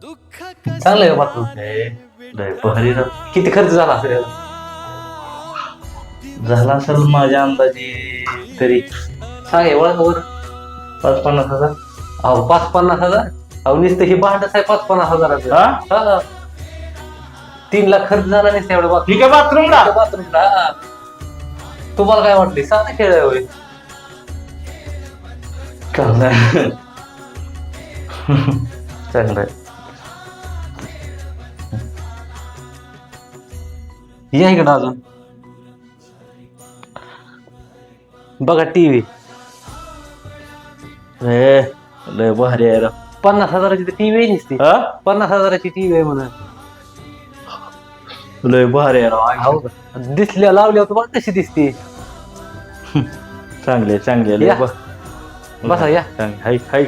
चांगलं आहे बाथरूम. लय भारी राव. किती खर्च झाला असेल याला? झाला असेल माझ्या अंदाजे तरी सांग वर. 50,000. अहो 5-50,000. अहो नुसतं ही भांडच आहे 5-50,000. हा 3 लाख खर्च झाला नसतं एवढं बाथरूम. ठीक आहे बाथरूमला. बाथरूमला. तुम्हाला काय वाटले? साधा खेळ आहे होय. चांगलं चांगलं या इकडं अजून बघा टीव्ही. लय भारी आहे राव. 50,000ची टीव्ही आहे नुसती. हा 50,000ची टीव्ही आहे म्हणा. लय भारी आहे राव. अहो दिसल्या लावल्या तुम्हाला कशी दिसते? चांगले चांगले या. बसा या. हाय हाय